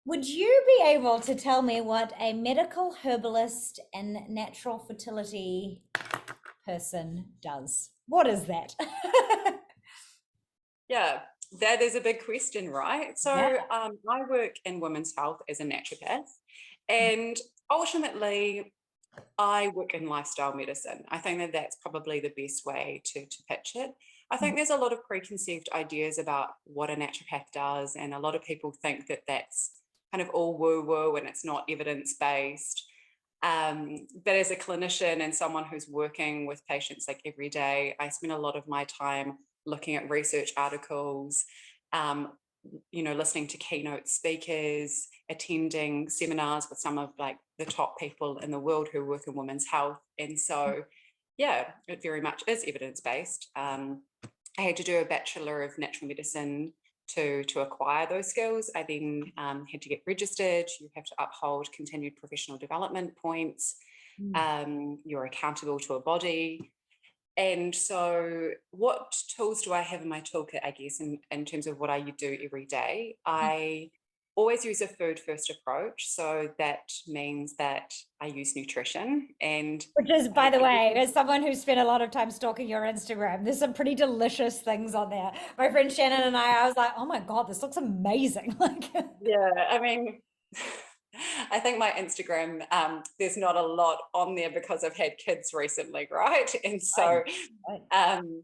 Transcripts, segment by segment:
Would you be able to tell me what a medical herbalist and natural fertility person does? What is that? Yeah, that is a big question, right? Yeah. So I work in women's health as a naturopath, and ultimately, I work in lifestyle medicine. I think that that's probably the best way to pitch it. I think there's a lot of preconceived ideas about what a naturopath does, and a lot of people think that that's kind of all woo woo and it's not evidence based. But as a clinician and someone who's working with patients like every day, I spend a lot of my time looking at research articles, um, listening to keynote speakers, attending seminars with some of like the top people in the world who work in women's health. And so, yeah, it very much is evidence-based. I had to do a Bachelor of Natural Medicine to acquire those skills. I then had to get registered. You have to uphold continued professional development points. You're accountable to a body. And so, what tools do I have in my toolkit, I guess, in terms of what I do every day? I always use a food first approach. So, that means that I use nutrition and Which is, I by have the way, everything. as someone who's spent a lot of time stalking your Instagram, there's some pretty delicious things on there. My friend Shannon and I was like, oh my God, this looks amazing. Like, Yeah, I mean, I think my Instagram, there's not a lot on there because I've had kids recently, right? And so, fine, fine. um,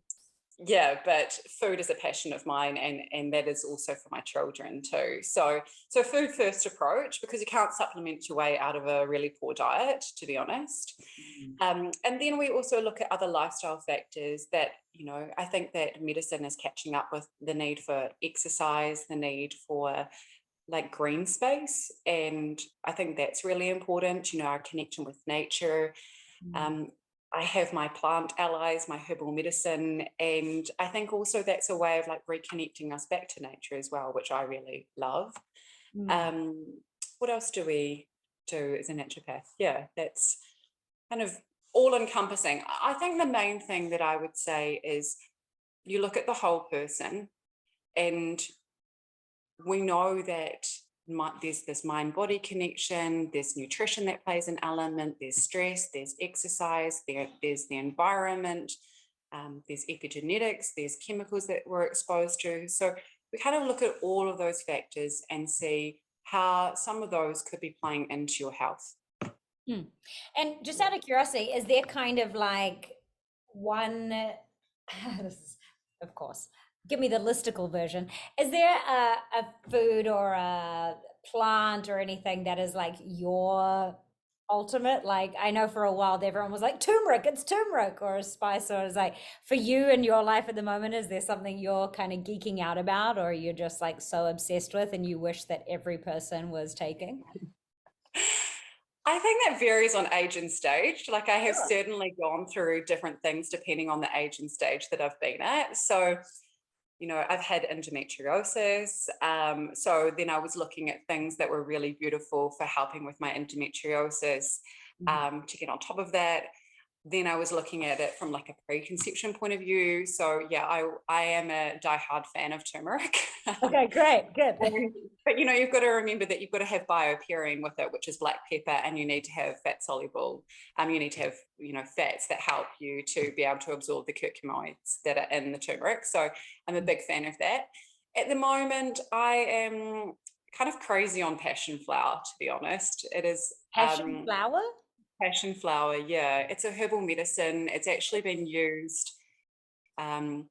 yeah, but food is a passion of mine, and that is also for my children too. So food first approach, because you can't supplement your way out of a really poor diet, to be honest. And then we also look at other lifestyle factors that, I think that medicine is catching up with the need for exercise, the need for like green space. And I think that's really important, our connection with nature. Um, I have my plant allies, my herbal medicine, and I think also that's a way of like reconnecting us back to nature as well, which I really love. Mm. Um, what else do we do as a naturopath? Yeah, that's kind of all encompassing. I think the main thing that I would say is you look at the whole person, and we know that there's this mind body connection, there's nutrition that plays an element, there's stress, there's exercise, there's the environment, there's epigenetics, there's chemicals that we're exposed to. So we kind of look at all of those factors and see how some of those could be playing into your health. Hmm. And just out of curiosity, is there kind of like one, this is, of course, give me the listicle version. Is there a food or a plant or anything that is like your ultimate? Like, I know for a while everyone was like, turmeric, it's turmeric, or a spice, or it's like, for you in your life at the moment, is there something you're kind of geeking out about, or you're just like so obsessed with and you wish that every person was taking? I think that varies on age and stage. Like I have Sure. certainly gone through different things depending on the age and stage that I've been at. So I've had endometriosis. So then I was looking at things that were really beautiful for helping with my endometriosis to get on top of that. Then I was looking at it from like a preconception point of view. So yeah, I am a diehard fan of turmeric. Okay, great, good. But you've got to remember that you've got to have biopairing with it, which is black pepper, and you need to have fat soluble. You need to have fats that help you to be able to absorb the curcuminoids that are in the turmeric. So I'm a big fan of that. At the moment, I am kind of crazy on passion flower, to be honest. It is Passion flower? passion flower. Yeah, it's a herbal medicine. It's actually been used um,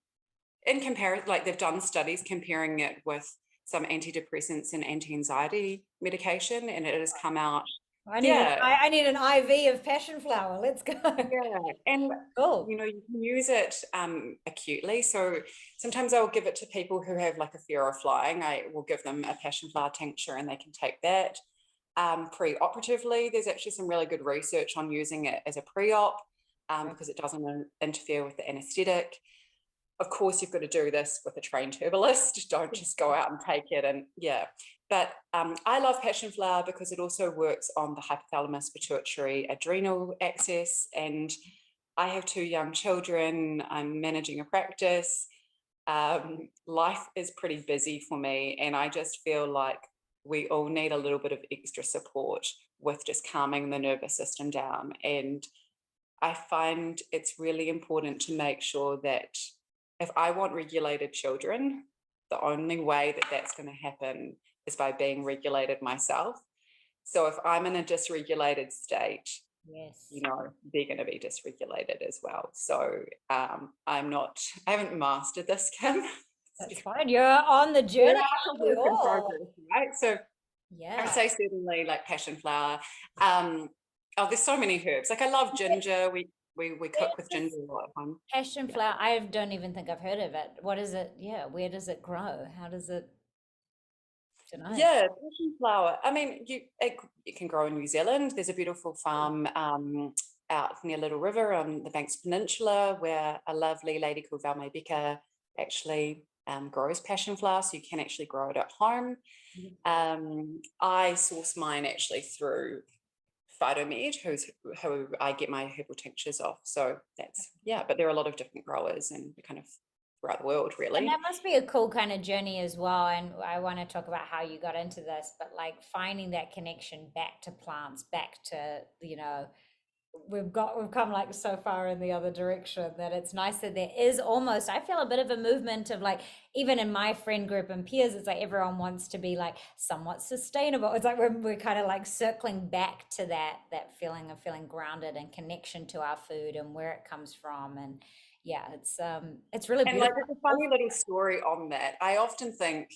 in comparison, like they've done studies comparing it with some antidepressants and anti-anxiety medication, and it has come out. Yeah, I need an IV of passion flower. Let's go. yeah, and Cool. you can use it acutely. So sometimes I'll give it to people who have like a fear of flying. I will give them a passion flower tincture, and they can take that. Pre-operatively, there's actually some really good research on using it as a pre-op because it doesn't interfere with the anesthetic. Of course, you've got to do this with a trained herbalist. Don't just go out and take it. And yeah, but I love passion flower because it also works on the hypothalamus pituitary adrenal axis. And I have two young children. I'm managing a practice. Life is pretty busy for me. And I just feel like we all need a little bit of extra support with just calming the nervous system down. And I find it's really important to make sure that if I want regulated children, the only way that that's going to happen is by being regulated myself. So if I'm in a dysregulated state, Yes. they're going to be dysregulated as well. So I haven't mastered this, Kim. That's fine. You're on the We're journey. a Aren't we work in all? progress, right? So I would Yeah. say certainly like passion flower. There's so many herbs. Like I love ginger. We cook with Where's ginger this a lot at home. passion Yeah. flower? I don't even think I've heard of it. What is it? Yeah. Where does it grow? How does it? Don't know. Yeah, passion flower. I mean, it can grow in New Zealand. There's a beautiful farm out near Little River on the Banks Peninsula where a lovely lady called Valme Becker actually grows passion flower, so you can actually grow it at home. I source mine actually through Phytomed, who I get my herbal tinctures off. So that's, but there are a lot of different growers and kind of throughout the world, And really. that must be a cool kind of journey as well. And I want to talk about how you got into this, but like finding that connection back to plants, back to, we've come like so far in the other direction that it's nice that there is almost, I feel a bit of a movement of like, even in my friend group and peers, it's like everyone wants to be like somewhat sustainable. It's like we're kind of like circling back to that feeling of feeling grounded and connection to our food and where it comes from. And yeah, it's really And like, beautiful. there's a funny little story on that. I often think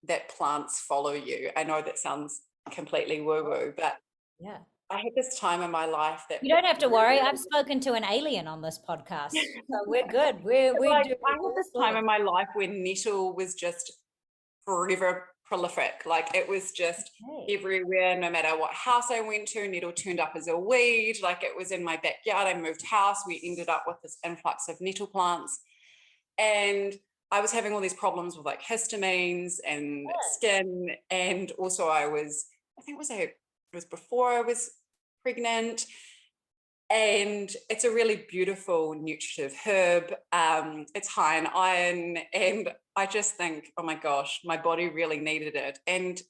that plants follow you. I know that sounds completely woo-woo, but Yeah. I had this time in my life that You don't have to worry. really, I've spoken to an alien on this podcast, so we're good. We like, do I had all this time sorts. in my life when nettle was just forever prolific. Like it was just Okay. everywhere, no matter what house I went to, nettle turned up as a weed. Like it was in my backyard. I moved house. We ended up with this influx of nettle plants. And I was having all these problems with like histamines and skin. And also I think it was before I was pregnant. And it's a really beautiful nutritive herb. It's high in iron. And I just think, oh my gosh, my body really needed it. And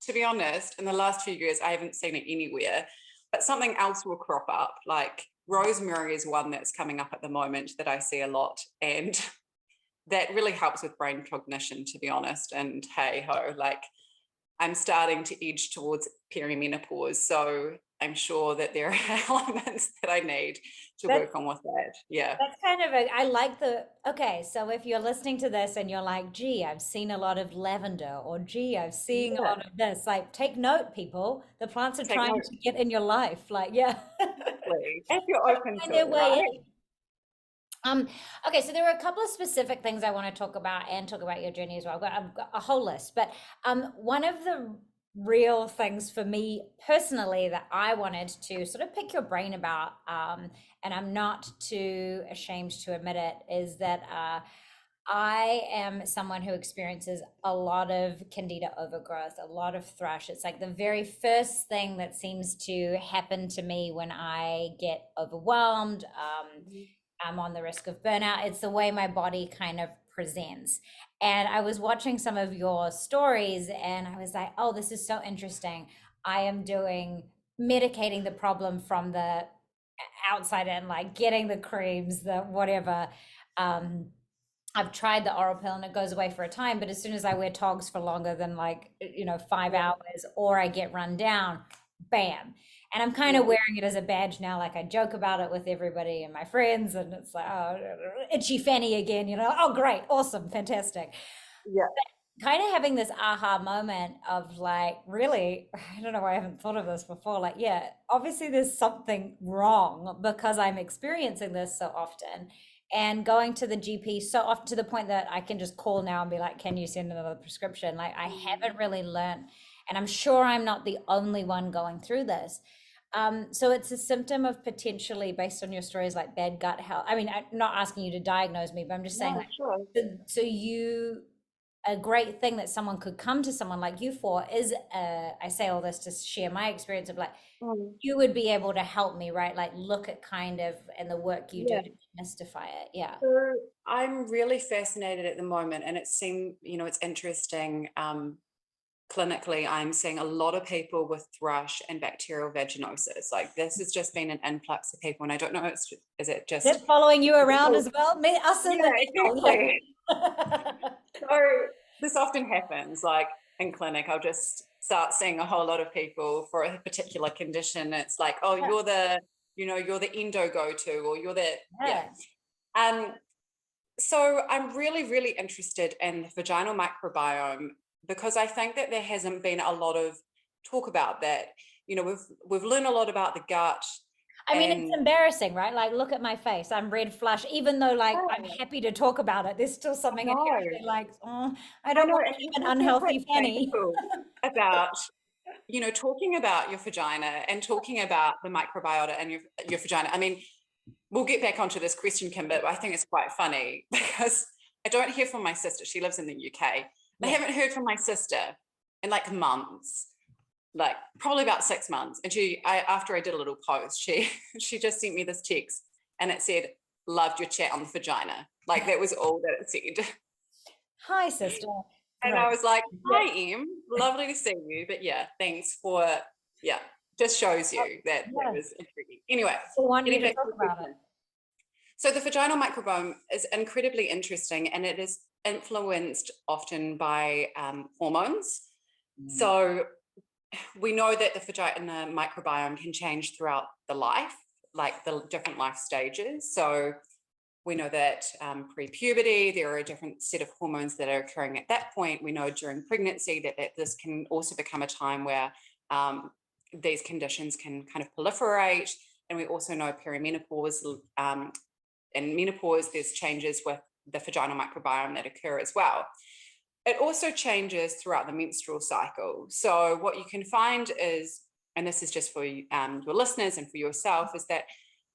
to be honest, in the last few years, I haven't seen it anywhere, but something else will crop up. Like rosemary is one that's coming up at the moment that I see a lot. And that really helps with brain cognition, to be honest. And hey ho, like I'm starting to edge towards perimenopause. So I'm sure that there are elements that I need to That's work on with that. Yeah. that's kind of a, I like the, okay, so if you're listening to this and you're like, gee, I've seen a lot of lavender, or gee, I've seen a Yeah. lot of this, like take note, people. The plants are Take trying note, to get in your life. Like, yeah. please. If you're open Find to their it, way right? in. Okay, so there are a couple of specific things I want to talk about and talk about your journey as well. I've got a whole list, but one of the real things for me personally that I wanted to sort of pick your brain about, and I'm not too ashamed to admit it, is that I am someone who experiences a lot of candida overgrowth, a lot of thrush. It's like the very first thing that seems to happen to me when I get overwhelmed. I'm on the risk of burnout. It's the way my body kind of presents. And I was watching some of your stories and I was like, oh, this is so interesting. I am doing medicating the problem from the outside in, like getting the creams, the whatever. Um, I've tried the oral pill and it goes away for a time, but as soon as I wear togs for longer than like, 5 hours or I get run down, bam. And I'm kind of Yeah. wearing it as a badge now. Like I joke about it with everybody and my friends, and it's like, oh, itchy fanny again, oh, great, awesome, fantastic. Yeah. Kind of having this aha moment of like, really, I don't know why I haven't thought of this before. Like, yeah, obviously there's something wrong because I'm experiencing this so often and going to the GP so often to the point that I can just call now and be like, can you send another prescription? Like, I haven't really learned, and I'm sure I'm not the only one going through this. So it's a symptom of potentially, based on your stories, like bad gut health. I mean, I'm not asking you to diagnose me, but I'm just saying, No, like, sure. so you, a great thing that someone could come to someone like you for is, I say all this to share my experience of like, Mm, you would be able to help me, right? Like, look at kind of, and the work you do yeah. to demystify it. Yeah. So I'm really fascinated at the moment, and it seems, it's interesting. clinically, I'm seeing a lot of people with thrush and bacterial vaginosis. Like this has just been an influx of people, and I don't know, is it just They're following you around as well? Me, us in yeah, the middle. exactly. Yeah. So this often happens, like in clinic, I'll just start seeing a whole lot of people for a particular condition. It's like, oh, Yeah. you're the endo go-to, or you're the, yeah. Yeah. So I'm really, really interested in the vaginal microbiome because I think that there hasn't been a lot of talk about that. You know, we've learned a lot about the gut. I mean, it's And embarrassing, right? Like, look at my face. I'm red flush. Even though, like, I'm oh, happy to talk about it, there's still something no, inherently like, oh, I I don't know, want to and have an people feel quite unhealthy fanny. shameful about, you know, talking about your vagina and talking about the microbiota and your vagina. I mean, we'll get back onto this question, Kim, but I think it's quite funny because I don't hear from my sister. She lives in the UK. I Yeah. haven't heard from my sister in like months, like probably about 6 months. And after I did a little post, she just sent me this text and it said, "Loved your chat on the vagina." Like that was all that it said. Hi, sister. And Great. I was like, Yeah. "Hi, Em, lovely to see you." But yeah, thanks for, yeah, just shows you that that Yeah. was intriguing. Anyway, I want you getting to back to talk the about it. question. So the vaginal microbiome is incredibly interesting, and it is influenced often by hormones. So we know that the vagina microbiome can change throughout the life, like the different life stages. So we know that pre-puberty, there are a different set of hormones that are occurring at that point. We know during pregnancy that this can also become a time where these conditions can kind of proliferate. And we also know perimenopause, in menopause, there's changes with the vaginal microbiome that occur as well. It also changes throughout the menstrual cycle. So what you can find is, and this is just for your listeners and for yourself, is that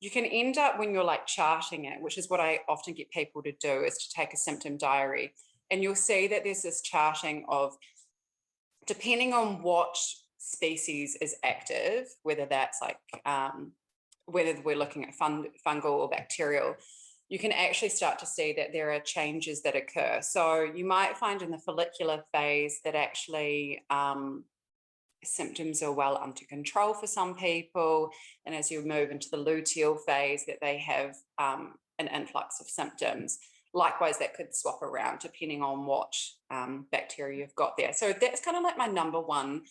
you can end up when you're like charting it, which is what I often get people to do, is to take a symptom diary. And you'll see that there's this charting of, depending on what species is active, whether that's like, whether we're looking at fungal or bacterial, you can actually start to see that there are changes that occur. So you might find in the follicular phase that actually symptoms are well under control for some people. And as you move into the luteal phase, that they have an influx of symptoms. Likewise, that could swap around depending on what bacteria you've got there. So that's kind of like my number one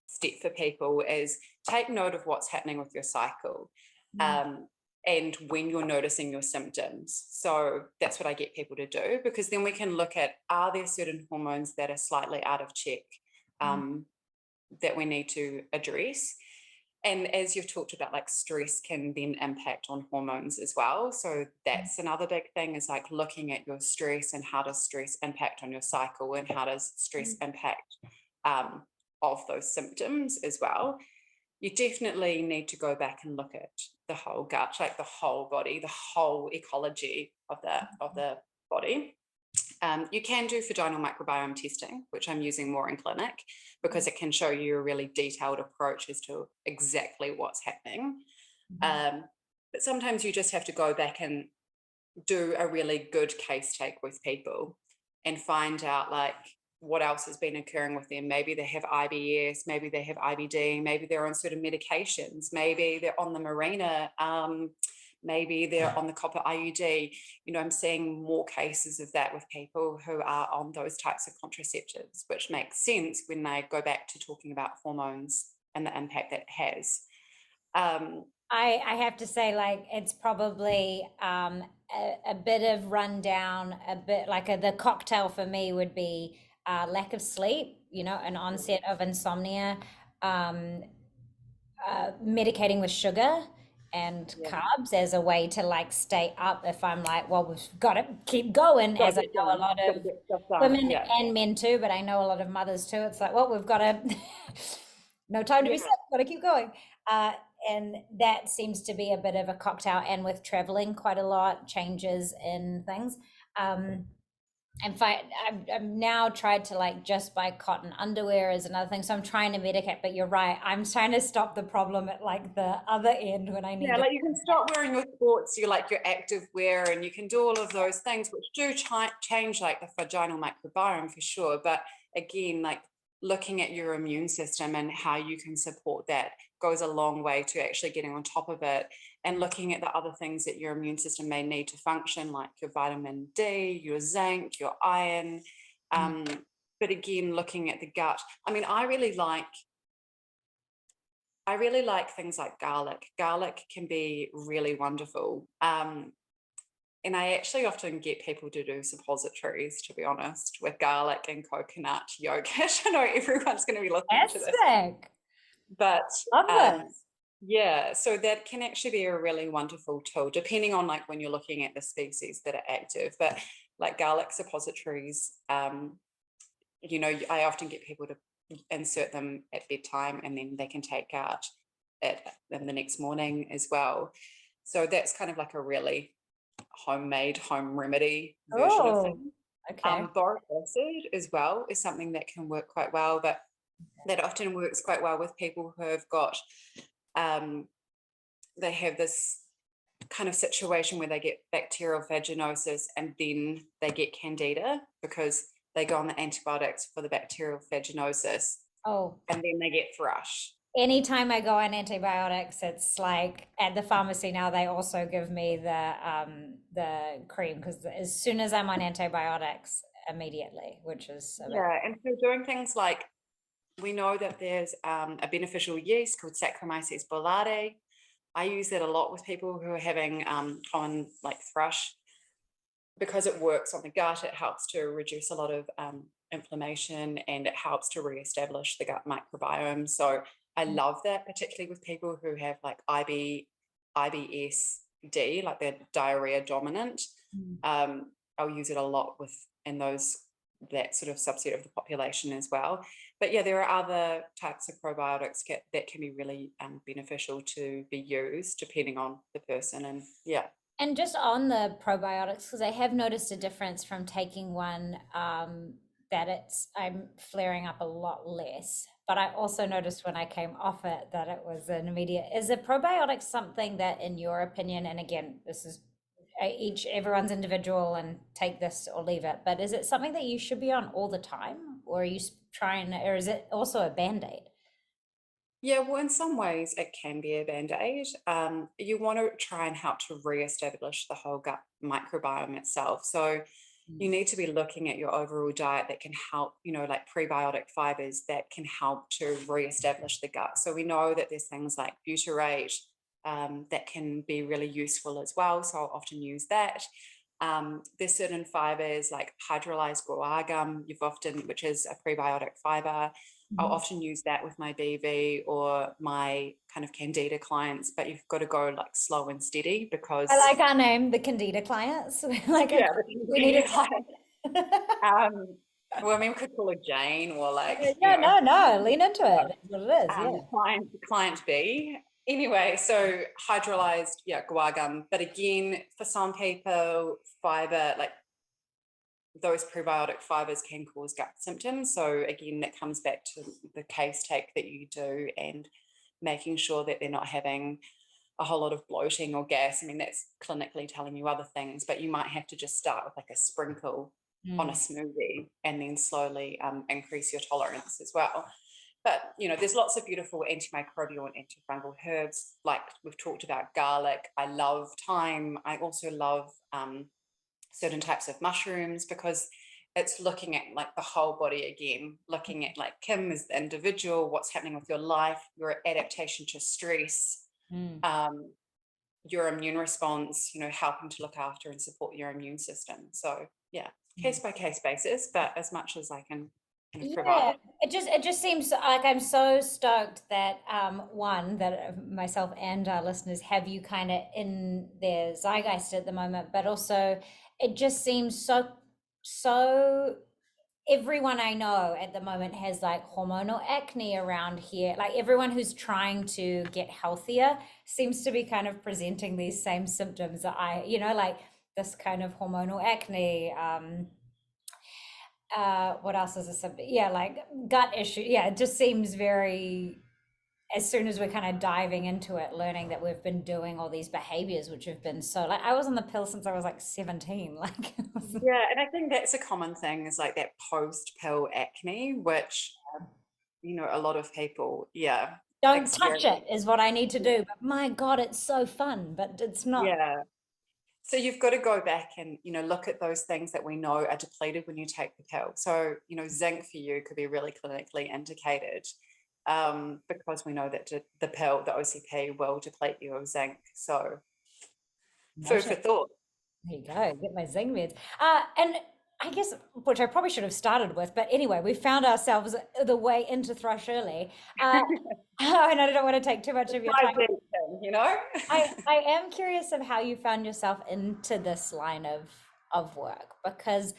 step for people, is take note of what's happening with your cycle. And when you're noticing your symptoms. So that's what I get people to do, because then we can look at, are there certain hormones that are slightly out of check that we need to address? And as you've talked about, like stress can then impact on hormones as well. So that's another big thing, is like looking at your stress and how does stress impact on your cycle, and how does stress impact of those symptoms as well. You definitely need to go back and look at the whole gut, like the whole body, the whole ecology of the body. You can do vaginal microbiome testing, which I'm using more in clinic, because it can show you a really detailed approach as to exactly what's happening. But sometimes you just have to go back and do a really good case take with people and find out like what else has been occurring with them. Maybe they have IBS, maybe they have IBD, maybe they're on certain medications, maybe they're on the Mirena, maybe they're on the copper IUD. You know, I'm seeing more cases of that with people who are on those types of contraceptives, which makes sense when they go back to talking about hormones and the impact that it has. I have to say, like, it's probably a bit of rundown, a bit like the cocktail for me would be lack of sleep, you know, an onset of insomnia, um, medicating with sugar and Yeah. carbs as a way to like stay up if I'm like, well, we've got to keep going, Gotta as I get know a done. lot Gotta of get stuff done. women Yeah. and men too, but I know a lot of mothers too. It's like, well, we've got to, no time to be Yeah. sick, got to keep going. And that seems to be a bit of a cocktail, and with traveling quite a lot, changes in things. In fact, I've now tried to like just buy cotton underwear as another thing. So I'm trying to medicate, but you're right. I'm trying to stop the problem at like the other end when I need Yeah, to. like you can stop wearing your sports, your active wear, and you can do all of those things, which do change like the vaginal microbiome for sure. But again, like looking at your immune system and how you can support that goes a long way to actually getting on top of it, and looking at the other things that your immune system may need to function, like your vitamin D, your zinc, your iron. But again, looking at the gut, I mean, I really like things like garlic. Garlic can be really wonderful. And I actually often get people to do suppositories, to be honest, with garlic and coconut yogurt. I know everyone's going to be listening to this, Fantastic. but Love this. yeah, so that can actually be a really wonderful tool, depending on like when you're looking at the species that are active. But like garlic suppositories, you know, I often get people to insert them at bedtime, and then they can take out in the next morning as well. So that's kind of like a really homemade home remedy version of Oh, things. okay. Boric acid as well is something that can work quite well, but that often works quite well with people who have got they have this kind of situation where they get bacterial vaginosis and then they get candida because they go on the antibiotics for the bacterial vaginosis, Oh, and then they get thrush. anytime I go on antibiotics, it's like at the pharmacy now they also give me the cream because as soon as I'm on antibiotics, immediately, which is a bit. Yeah, and so doing things like, we know that there's a beneficial yeast called Saccharomyces boulardii. I use that a lot with people who are having common like thrush, because it works on the gut. It helps to reduce a lot of inflammation, and it helps to reestablish the gut microbiome. So I love that, particularly with people who have like IBS-D, like they're diarrhea dominant. I'll use it a lot in that sort of subset of the population as well. But yeah, there are other types of probiotics that can be really beneficial to be used depending on the person. And yeah. And just on the probiotics, because I have noticed a difference from taking one that I'm flaring up a lot less. But I also noticed when I came off it that it was an immediate. Is a probiotic something that, in your opinion, and again, this is everyone's individual and take this or leave it, but is it something that you should be on all the time, or are you trying, or is it also a band-aid? Yeah, well, in some ways it can be a band-aid. You want to try and help to re-establish the whole gut microbiome itself. So you need to be looking at your overall diet that can help, you know, like prebiotic fibers that can help to re-establish the gut. So we know that there's things like butyrate that can be really useful as well. So I'll often use that. There's certain fibers like hydrolyzed guar gum, which is a prebiotic fiber. I'll often use that with my BV or my kind of Candida clients, but you've got to go like slow and steady I because like our name, the Candida clients. Like yeah, we need the it. Candida well, I mean, we could call it Jane or like, you Yeah, know, no, lean into it. That's what it is. Yeah. client B. Anyway, so hydrolyzed, yeah, guar gum. But again, for some people, fiber, like those probiotic fibers can cause gut symptoms. So again, that comes back to the case take that you do and making sure that they're not having a whole lot of bloating or gas. I mean, that's clinically telling you other things, but you might have to just start with like a sprinkle on a smoothie and then slowly increase your tolerance as well. But, you know, there's lots of beautiful antimicrobial and antifungal herbs. Like we've talked about garlic. I love thyme. I also love certain types of mushrooms because it's looking at like the whole body again, looking at like Kim as the individual, what's happening with your life, your adaptation to stress, your immune response, you know, helping to look after and support your immune system. So yeah, case by case basis, but as much as I can kind of Yeah, provide. it just seems like I'm so stoked that one that myself and our listeners have you kind of in their zeitgeist at the moment, but also it just seems so everyone I know at the moment has like hormonal acne around here. Like everyone who's trying to get healthier seems to be kind of presenting these same symptoms that like this kind of hormonal acne. What else is this? Yeah, like gut issue. Yeah, it just seems very, as soon as we're kind of diving into it, learning that we've been doing all these behaviors, which have been so, like, I was on the pill since I was like 17. Like, Yeah, and I think that's a common thing is like that post-pill acne, which a lot of people, yeah, Don't touch experience. it is what I need to do. But my God, it's so fun, but it's not. Yeah. So you've got to go back and, look at those things that we know are depleted when you take the pill. So, zinc for you could be really clinically indicated, because we know that the pill, the OCP, will deplete you of zinc. So food for Noted. thought. There you go, get my Zing meds. And I guess, which I probably should have started with, but anyway, we found ourselves the way into Thrush early. And I don't want to take too much of your Dive time. deep in. I am curious of how you found yourself into this line of work, because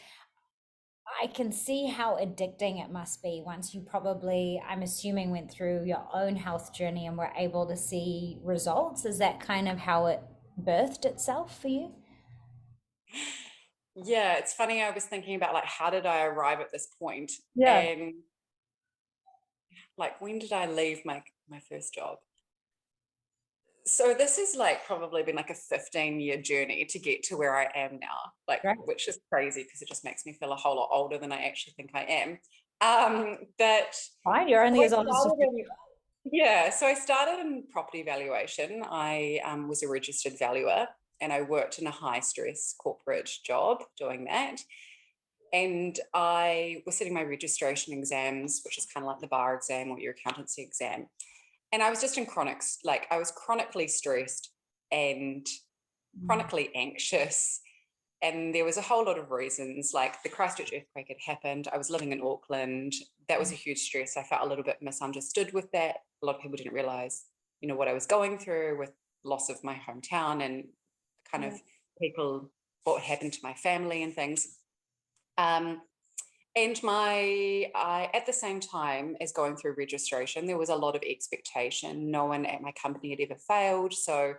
I can see how addicting it must be once you probably, I'm assuming, went through your own health journey and were able to see results. Is that kind of how it birthed itself for you? Yeah, it's funny. I was thinking about like, how did I arrive at this point? Yeah, And like, when did I leave my first job? So this has like probably been like a 15-year journey to get to where I am now, like, great. which is crazy because it just makes me feel a whole lot older than I actually think I am. But Fine, you're so only I as old as started 50. yeah, so I started in property valuation. I was a registered valuer and I worked in a high stress corporate job doing that. And I was sitting my registration exams, which is kind of like the bar exam or your accountancy exam. And I was just in like I was chronically stressed and Mm, chronically anxious. And there was a whole lot of reasons, like the Christchurch earthquake had happened. I was living in Auckland. That was a huge stress. I felt a little bit misunderstood with that. A lot of people didn't realize, what I was going through with loss of my hometown and kind of yeah. people, what happened to my family and things. Um, and at the same time as going through registration, there was a lot of expectation. No one at my company had ever failed. So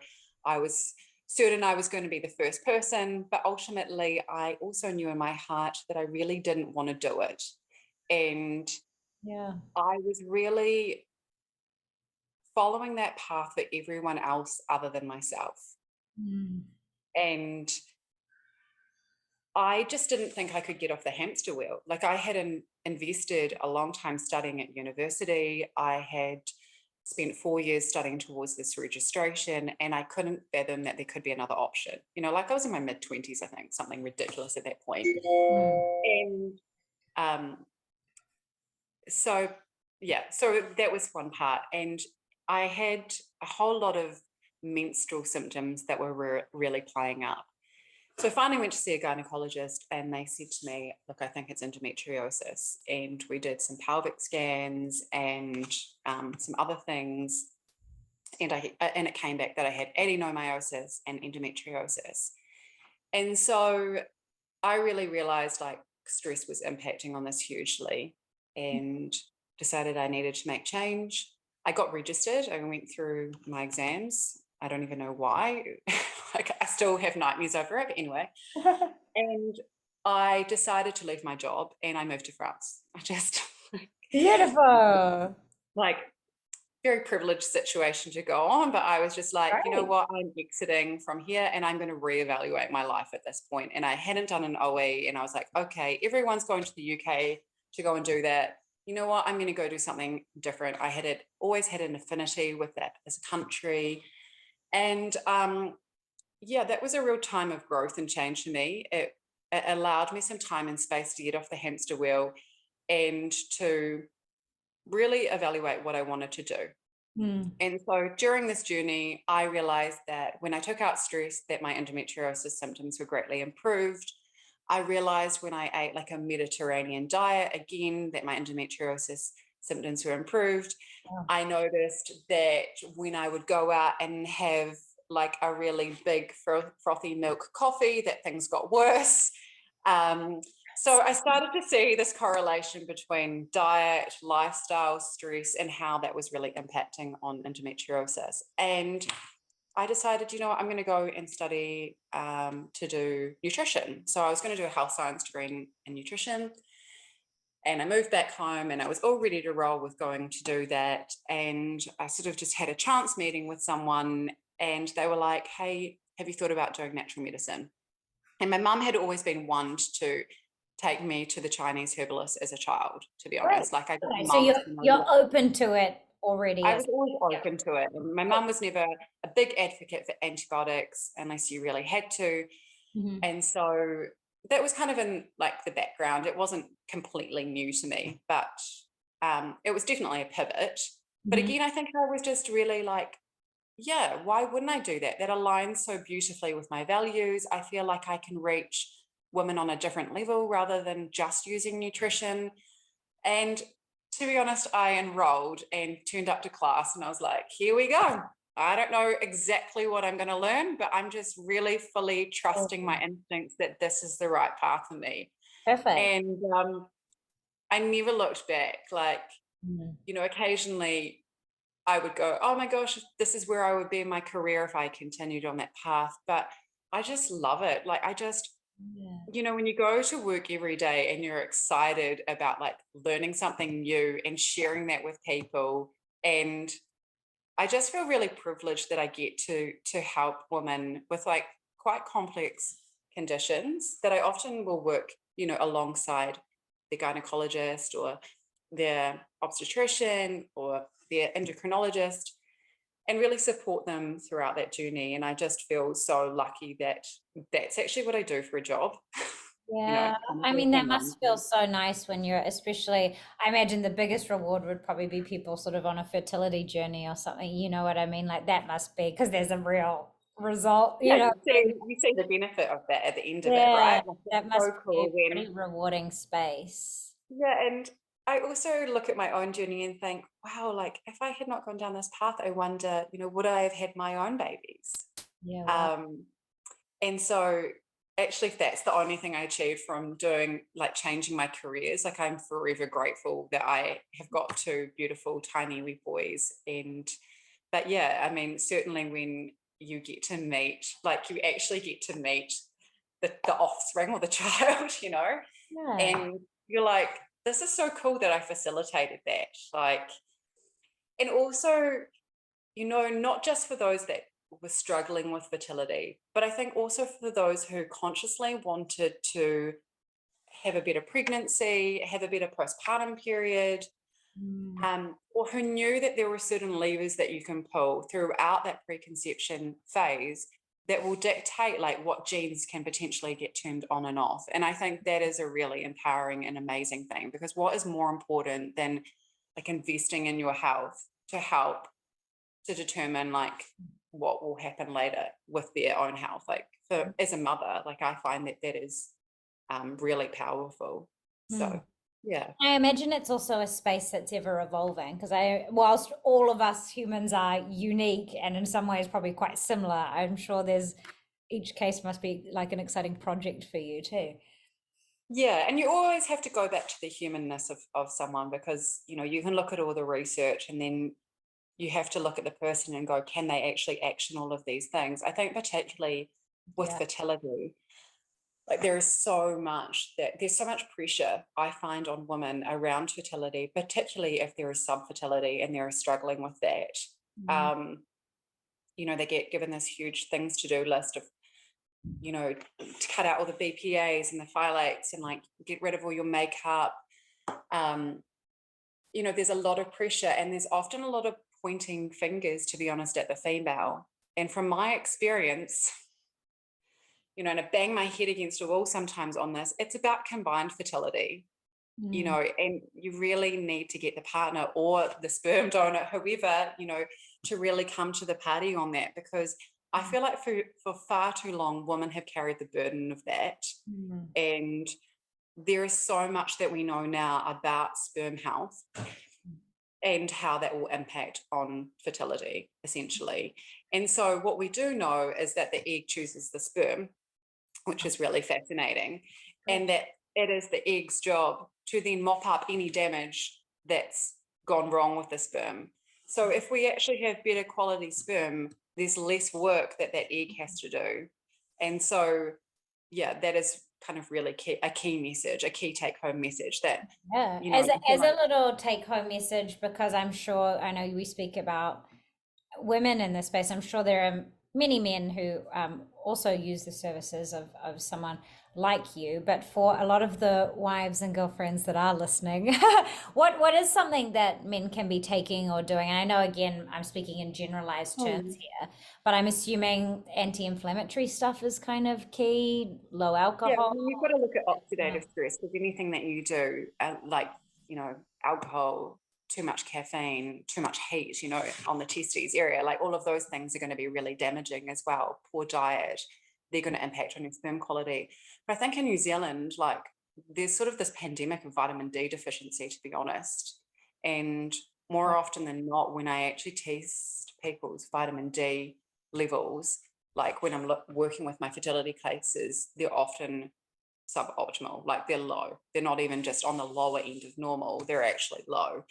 I was certain I was going to be the first person. But ultimately, I also knew in my heart that I really didn't want to do it. And Yeah. I was really following that path for everyone else other than myself. Mm, And I just didn't think I could get off the hamster wheel. Like I had invested a long time studying at university. I had spent 4 years studying towards this registration, and I couldn't fathom that there could be another option. Like I was in my mid-20s, I think, something ridiculous at that point. mm, And um, so, yeah, so that was one part. And I had a whole lot of menstrual symptoms that were really playing up. So I finally went to see a gynecologist and they said to me, look, I think it's endometriosis. And we did some pelvic scans and some other things. And it came back that I had adenomyosis and endometriosis. And so I really realized like stress was impacting on this hugely and decided I needed to make change. I got registered. I went through my exams. I don't even know why. Like I still have nightmares over it, but anyway. And I decided to leave my job and I moved to France. I just Beautiful. like very privileged situation to go on, but I was just like, you know Great. what, I'm exiting from here and I'm going to reevaluate my life at this point. And I hadn't done an OE and I was like, okay, everyone's going to the UK to go and do that. You know what, I'm going to go do something different. I had always had an affinity with that as a country. And yeah, that was a real time of growth and change for me. It allowed me some time and space to get off the hamster wheel and to really evaluate what I wanted to do. Mm, And so during this journey, I realized that when I took out stress, that my endometriosis symptoms were greatly improved. I realized when I ate like a Mediterranean diet, again, that my endometriosis symptoms were improved. yeah. I noticed that when I would go out and have like a really big frothy milk coffee, that things got worse. So I started to see this correlation between diet, lifestyle, stress, and how that was really impacting on endometriosis. And I decided, I'm going to go and study to do nutrition. So I was going to do a health science degree in nutrition. And I moved back home and I was all ready to roll with going to do that. And I sort of just had a chance meeting with someone and they were like, hey, have you thought about doing natural medicine? And my mum had always been one to take me to the Chinese herbalist as a child, to be Great. honest. Like I got Okay, so mums, you're open to it already I as was always yeah. open to it. And my mum was never a big advocate for antibiotics unless you really had to. Mhm. And so that was kind of in like the background. It wasn't completely new to me, but it was definitely a pivot. But Mhm. again, I think I was just really like, yeah, why wouldn't I do that? That aligns so beautifully with my values. I feel like I can reach women on a different level rather than just using nutrition. And to be honest, I enrolled and turned up to class and I was like, here we go. I don't know exactly what I'm going to learn, but I'm just really fully trusting my Awesome. instincts that this is the right path for me. Perfect. And I never looked back. Like, Mhm. occasionally I would go, oh my gosh, this is where I would be in my career if I continued on that path. But I just love it. Like, I just, Yeah. when you go to work every day and you're excited about like learning something new and sharing that with people, and I just feel really privileged that I get to help women with like quite complex conditions that I often will work, alongside the gynecologist or their obstetrician or their endocrinologist and really support them throughout that journey. And I just feel so lucky that that's actually what I do for a job. Yeah, Kind of I mean, that full-time must feel so nice when you're, especially, I imagine the biggest reward would probably be people sort of on a fertility journey or something. You know what I mean? Like that must be because there's a real result, Yeah, you know. you see the benefit of that at the end of it, Yeah, right? Like it's that must so be cool a when pretty rewarding space. yeah, and I also look at my own journey and think, wow, like if I had not gone down this path, I wonder, would I have had my own babies? Yeah, wow. Um, and so actually if that's the only thing I achieved from doing like changing my careers, like I'm forever grateful that I have got two beautiful tiny wee boys. And but yeah, I mean, certainly when you get to meet, like you actually get to meet the offspring or the child, Yeah. and you're like, this is so cool that I facilitated that. Like, and also, not just for those that were struggling with fertility, but I think also for those who consciously wanted to have a better pregnancy, have a better postpartum period, Mm, or who knew that there were certain levers that you can pull throughout that preconception phase that will dictate like what genes can potentially get turned on and off. And I think that is a really empowering and amazing thing, because what is more important than like investing in your health to help to determine like what will happen later with their own health? Like for as a mother, like I find that that is really powerful. mm. So yeah. I imagine it's also a space that's ever evolving because whilst all of us humans are unique and in some ways probably quite similar, I'm sure each case must be like an exciting project for you too. Yeah, and you always have to go back to the humanness of someone, because you can look at all the research and then you have to look at the person and go, can they actually action all of these things? I think particularly with Yeah. fertility, like there's so much pressure I find on women around fertility, particularly if there is subfertility and they're struggling with that. Mm. Um, they get given this huge things to do list of to cut out all the BPAs and the phthalates and like get rid of all your makeup. Um, there's a lot of pressure and there's often a lot of pointing fingers, to be honest, at the female. And from my experience, and I bang my head against a wall sometimes on this, it's about combined fertility, Mm. and you really need to get the partner or the sperm donor, whoever, to really come to the party on that, because I feel like for far too long, women have carried the burden of that. Mm. And there is so much that we know now about sperm health and how that will impact on fertility, essentially. And so what we do know is that the egg chooses the sperm, which is really fascinating, and Great. that it is the egg's job to then mop up any damage that's gone wrong with the sperm. So if we actually have better quality sperm, there's less work that egg has to do. And so, yeah, that is kind of really a key message, a key take home message that, Yeah, I feel as like, a little take home message, because I'm sure I know we speak about women in this space. I'm sure there are many men who also use the services of someone. like you, but for a lot of the wives and girlfriends that are listening, what is something that men can be taking or doing? And I know again, I'm speaking in generalized terms Hmm. here, but I'm assuming anti-inflammatory stuff is kind of key, low Yeah, I alcohol. mean, you've got to look at uh, oxidative stress because anything that you do, like, alcohol, too much caffeine, too much heat, on the testes area, like all of those things are going to be really damaging as well. Poor diet, they're going to impact on your sperm quality. But I think in New Zealand, like, there's sort of this pandemic of vitamin D deficiency, to be honest. And more often than not, when I actually test people's vitamin D levels, like when I'm working with my fertility cases, they're often suboptimal, like they're low. They're not even just on the lower end of normal, they're actually low.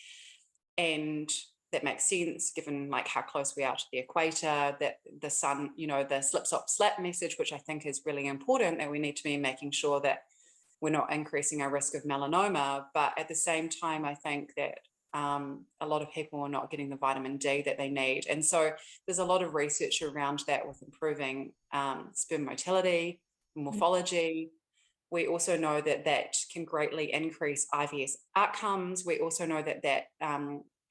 And that makes sense given like how close we are to the equator, that the sun, the slip stop slap message, which I think is really important, that we need to be making sure that we're not increasing our risk of melanoma. But at the same time, I think that a lot of people are not getting the vitamin D that they need. And so there's a lot of research around that with improving sperm motility, morphology. We also know that that can greatly increase IVF outcomes. We also know that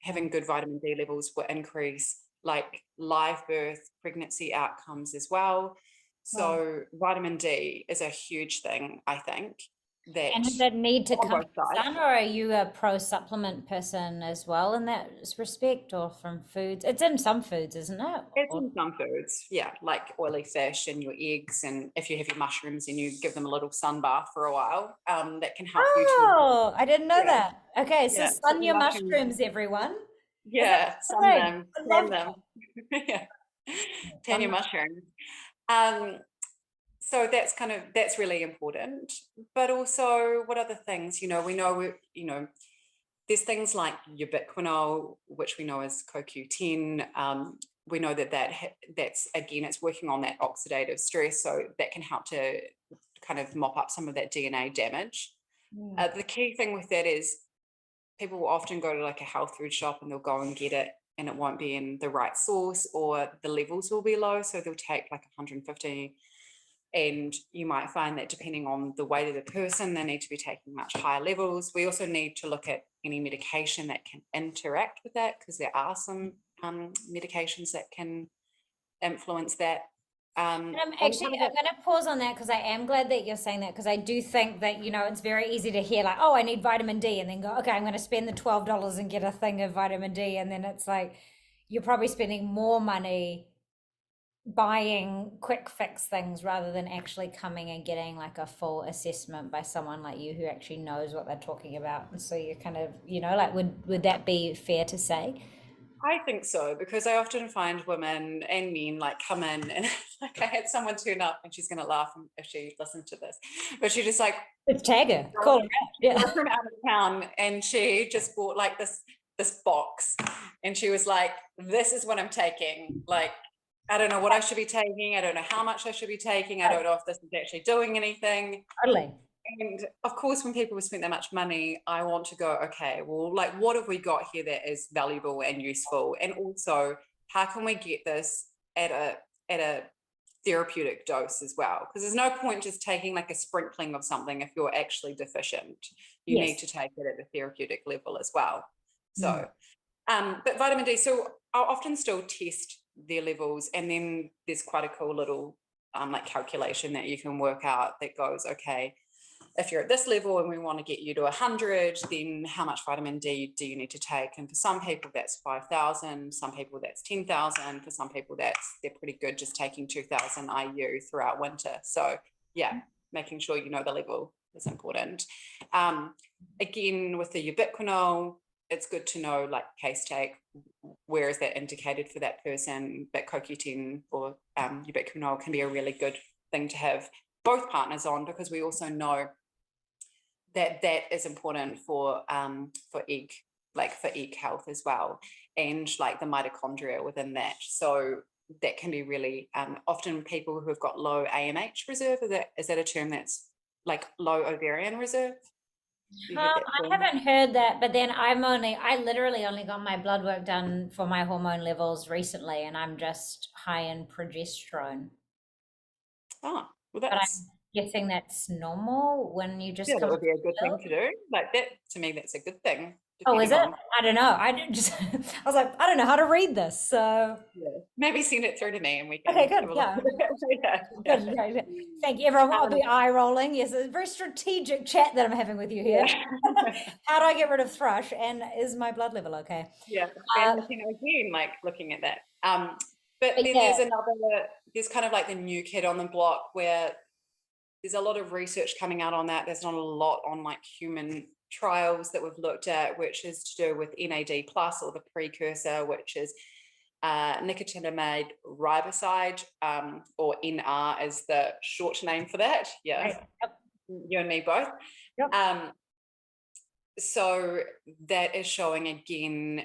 having good vitamin D levels will increase like live birth, pregnancy outcomes as well. Well, So vitamin D is a huge thing, I think, and that does that need to on come both from the sides. sun, or are you a pro supplement person as well in that respect, or from foods? It's in some foods, isn't it? It's in some foods, yeah, like oily fish and your eggs, and if you have your mushrooms and you give them a little sun bath for a while, that can help you to, Oh, I didn't know yeah, that. Okay, so yeah, put sun the your mushrooms, mushrooms, everyone. Is that yeah, the sun thing? them, I tan love them, yeah, that. tan Sun your mushrooms. Um, so that's really important. But also, what other things? We know there's things like ubiquinol, which we know is CoQ10. We know that's again, it's working on that oxidative stress, so that can help to kind of mop up some of that DNA damage. mm, The key thing with that is people will often go to like a health food shop and they'll go and get it, and it won't be in the right source, or the levels will be low, so they'll take like 150, and you might find that depending on the weight of the person, they need to be taking much higher levels. We also need to look at any medication that can interact with that, because there are some medications that can influence that. And I'm And actually, kind of I'm going to pause on that because I am glad that you're saying that, because I do think that, it's very easy to hear like, oh, I need vitamin D, and then go, okay, I'm going to spend the $12 and get a thing of vitamin D. And then it's like, you're probably spending more money buying quick fix things rather than actually coming and getting like a full assessment by someone like you who actually knows what they're talking about. And so you're kind of, like, would that be fair to say? I think so, because I often find women and men like come in and like I had someone turn up, and she's going to laugh if she listens to this, but she just like It's Tagger. Call her out. Yeah. from out of town, and she just bought like this box, and she was like, this is what I'm taking, like I don't know what I should be taking, I don't know how much I should be taking, I don't know if this is actually doing anything. Totally. And of course, when people have spent that much money, I want to go, okay, well, like, what have we got here that is valuable and useful? And also, how can we get this at a therapeutic dose as well? Because there's no point just taking like a sprinkling of something if you're actually deficient. You need Yes. to take it at a therapeutic level as well. Mm. So, but vitamin D, so I'll often still test their levels, and then there's quite a cool little like calculation that you can work out that goes, okay, if you're at this level and we want to get you to 100, then how much vitamin D do you need to take? And for some people that's 5,000, some people that's 10,000, for some people they're pretty good just taking 2,000 IU throughout winter. So yeah, making sure you know the level is important. Again, with the ubiquinol, it's good to know, like, case take, where is that indicated for that person. But CoQ10 or ubiquinol can be a really good thing to have both partners on, because we also know that is important for egg health as well, and like the mitochondria within that. So that can be really often people who have got low AMH reserve, is that a term that's like low ovarian reserve? You heard that I term? haven't heard that, but then I literally only got my blood work done for my hormone levels recently, and I'm just high in progesterone. Oh, well, But that's guessing that's normal when you Yeah, just that come would be a good thing ill. to do. Like that, to me, that's a good thing, Oh, is depending it? on, I don't know. I didn't just I was like, I don't know how to read this. So yeah. Maybe send it through to me and we okay, can good. have a look Yeah. at it. Yeah, Good. yeah. Yeah. Thank you. Everyone will Um, be eye rolling. Yes, it's a very strategic chat that I'm having with you here. yeah. How do I get rid of thrush? And is my blood level okay? Yeah, Uh, and again, like looking at that. But but then yeah, there's kind of like the new kid on the block where there's a lot of research coming out on that. There's not a lot on like human trials that we've looked at, which is to do with NAD plus, or the precursor, which is nicotinamide riboside, or NR is the short name for that. Yeah, right. Yep. you and me both. Yep. Um, so that is showing again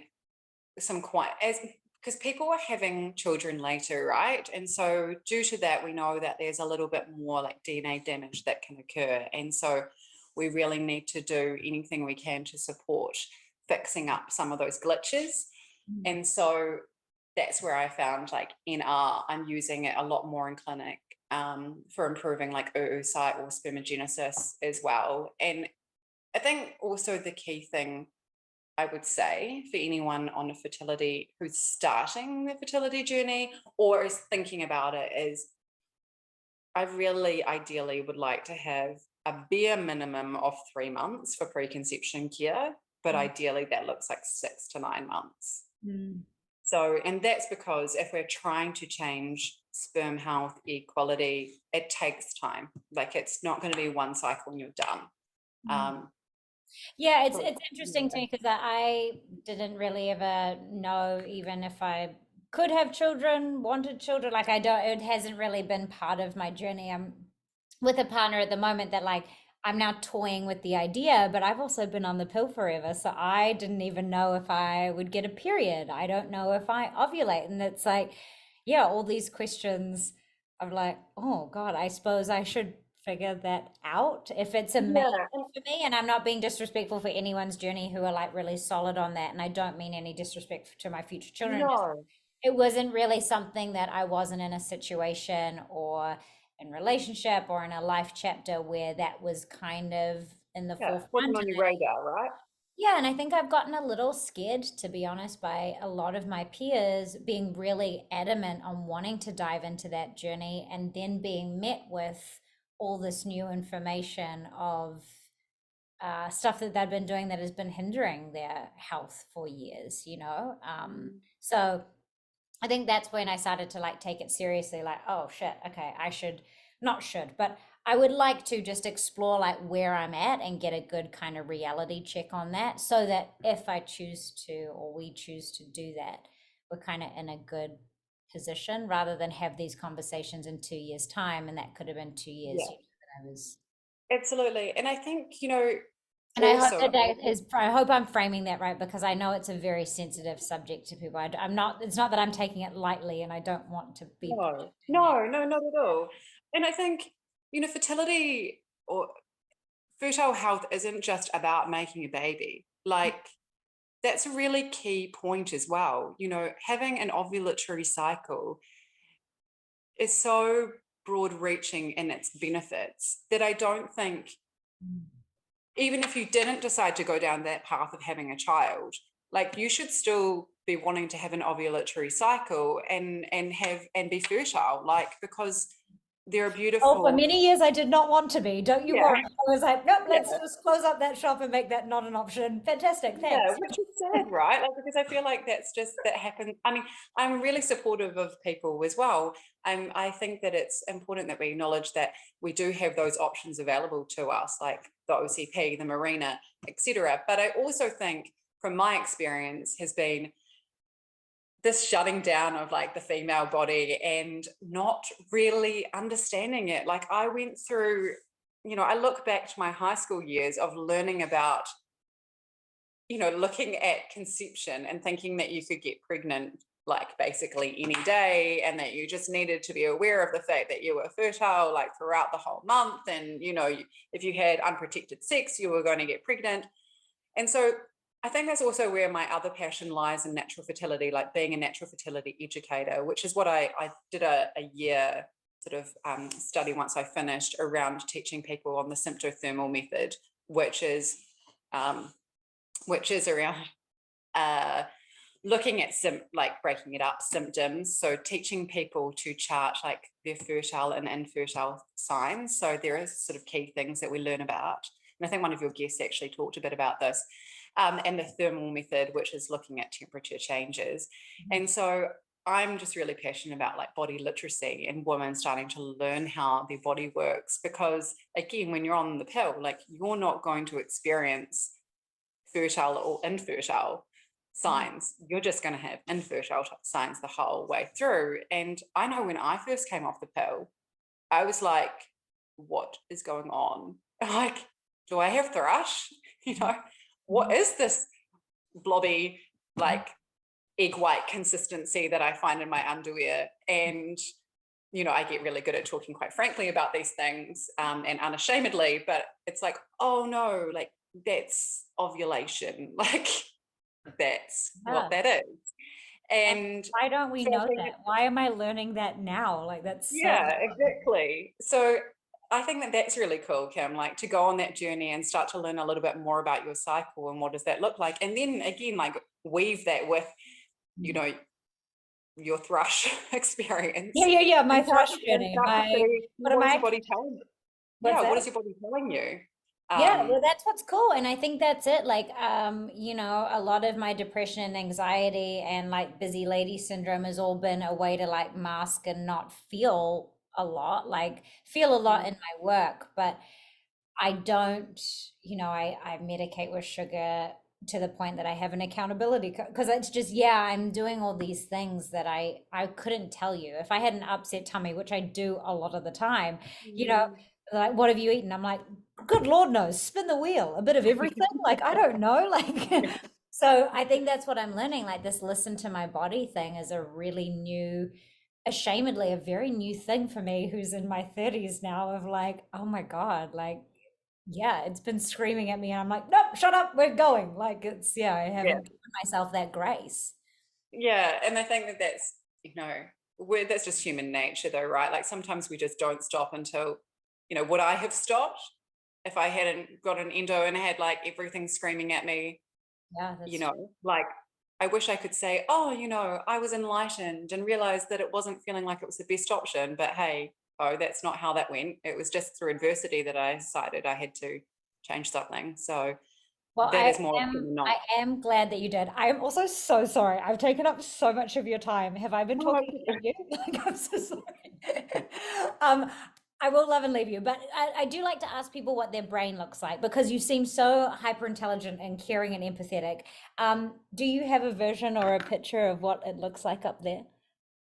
some quite, as because people are having children later, right? And so due to that, we know that there's a little bit more like DNA damage that can occur. And so we really need to do anything we can to support fixing up some of those glitches. And so that's where I found like NR, I'm using it a lot more in clinic, for improving like oocyte or spermagenesis as well. And I think also the key thing I would say for anyone on a fertility who's starting their fertility journey or is thinking about it is, I really ideally would like to have a bare minimum of 3 months for preconception care, but ideally that looks like 6 to 9 months. Mm. So, and that's because if we're trying to change sperm health, egg quality, it takes time. Like it's not going to be one cycle and you're done. Um, Yeah, but it's interesting to yeah, me because I didn't really ever know even if I could have children, wanted children. Like I don't, it hasn't really been part of my journey. I'm with a partner at the moment that like I'm now toying with the idea, but I've also been on the pill forever, so I didn't even know if I would get a period. I don't know if I ovulate, and it's like, yeah, all these questions of like, oh God, I suppose I should figure that out if it's a main yeah, for me. And I'm not being disrespectful for anyone's journey who are like really solid on that. And I don't mean any disrespect to my future children. no, It wasn't really something that I wasn't in a situation or in relationship or in a life chapter where that was kind of in the yeah, wasn't forefront. on your radar, right? Yeah, and I think I've gotten a little scared, to be honest, by a lot of my peers being really adamant on wanting to dive into that journey and then being met with all this new information of stuff that they've been doing that has been hindering their health for years, you know? So I think that's when I started to like take it seriously, like, oh shit, okay, I should not should, but I would like to just explore like where I'm at and get a good kind of reality check on that so that if I choose to or we choose to do that, we're kind of in a good position rather than have these conversations in 2 years' time. And that could have been 2 years, Yeah, you know, that I was. absolutely. And I think, And I hope also, that that is, I hope I'm framing that right because I know it's a very sensitive subject to people. I'm not, it's not that I'm taking it lightly and I don't want to be no, projecting that. no, no, not at all. And I think, fertility or fertile health isn't just about making a baby. Like, that's a really key point as well. Having an ovulatory cycle is so broad reaching in its benefits that I don't think, even if you didn't decide to go down that path of having a child, like you should still be wanting to have an ovulatory cycle and be fertile, like, because they're Oh, for beautiful. many years I did not want to be. Don't you Yeah, worry. I was like, nope, let's yeah. just close up that shop and make that not an option. Fantastic, Yeah, thanks. which is sad, right? Like, because I feel like that happens. I mean, I'm really supportive of people as well. I think that it's important that we acknowledge that we do have those options available to us, like the OCP, the Marina, etc. But I also think, from my experience, has been this shutting down of like the female body and not really understanding it. Like I went through, I look back to my high school years of learning about, looking at conception and thinking that you could get pregnant like basically any day and that you just needed to be aware of the fact that you were fertile like throughout the whole month. And, if you had unprotected sex, you were going to get pregnant. And so I think that's also where my other passion lies in natural fertility, like being a natural fertility educator, which is what I did a year sort of study once I finished around teaching people on the symptothermal method, which is around looking at like breaking it up symptoms. So teaching people to chart like their fertile and infertile signs. So there are sort of key things that we learn about. And I think one of your guests actually talked a bit about this. And the thermal method, which is looking at temperature changes. And so I'm just really passionate about like body literacy and women starting to learn how their body works, because again, when you're on the pill, like you're not going to experience fertile or infertile signs. You're just going to have infertile signs the whole way through. And I know when I first came off the pill, I was like, what is going on? Like, do I have thrush? You know, what is this blobby, like egg white consistency that I find in my underwear? And, you know, I get really good at talking quite frankly about these things and unashamedly, but it's like, oh no, like that's ovulation. Like that's what that is. And why don't we so I know think that? Why am I learning that now? Like that's so yeah, exactly. So I think that that's really cool, Kim, like to go on that journey and start to learn a little bit more about your cycle and what does that look like. And then again, like weave that with, you know, your thrush experience. yeah. My And thrush and journey. start to My see, what am what is I? your body telling you? What's Yeah, what that? is your body telling you? Yeah, well, that's what's cool. And I think that's it. Like, you know, a lot of my depression and anxiety and like busy lady syndrome has all been a way to like mask and not feel a lot, like feel a lot in my work, but I don't, you know, I medicate with sugar to the point that I have an accountability because it's just, yeah, I'm doing all these things that I couldn't tell you. If I had an upset tummy, which I do a lot of the time, you know, like, what have you eaten? I'm like, good Lord knows, spin the wheel, a bit of everything. Like, I don't know. Like, so I think that's what I'm learning. Like, this listen to my body thing is a really new, ashamedly, a very new thing for me who's in my 30s now of like, oh my God, like, yeah, it's been screaming at me, and I'm like, nope, shut up, we're going. Like, it's, yeah, I Yeah. haven't given myself that grace. Yeah, and I think that that's, you know, that's just human nature though, right? Like sometimes we just don't stop until, you know, would I have stopped if I hadn't got an endo and had like everything screaming at me, Yeah, you that's true. know, like I wish I could say, oh, you know, I was enlightened and realized that it wasn't feeling like it was the best option, but hey, oh, that's not how that went. It was just through adversity that I decided I had to change something. So Well, that is more often than I not. am glad that you did. I am also so sorry. I've taken up so much of your time. Have I been talking at you? Like, I'm so sorry. Um, I will love and leave you, but I do like to ask people what their brain looks like because you seem so hyper intelligent and caring and empathetic. Do you have a vision or a picture of what it looks like up there?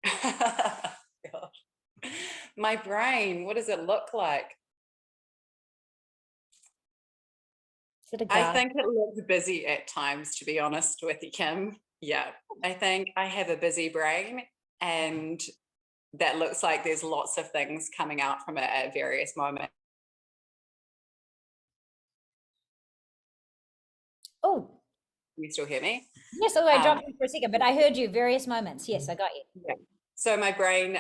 Gosh. My brain, what does it look like? Is it a I garden? think it looks busy at times, to be honest with you, Kim. Yeah, I think I have a busy brain, and that looks like there's lots of things coming out from it at various moments. Oh, Can you still hear me? yes. Oh, I Um, dropped you for a second, but I heard you various moments. Yes, I got you. yeah. So my brain,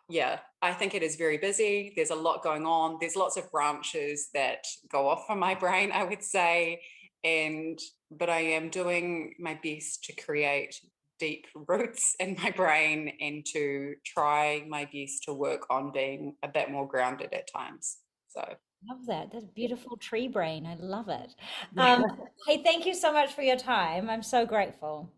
yeah, I think it is very busy. There's a lot going on. There's lots of branches that go off from my brain, I would say. But I am doing my best to create deep roots in my brain and to try my best to work on being a bit more grounded at times. So, Love that. That's beautiful tree brain. I love it. yeah. Hey, thank you so much for your time. I'm so grateful.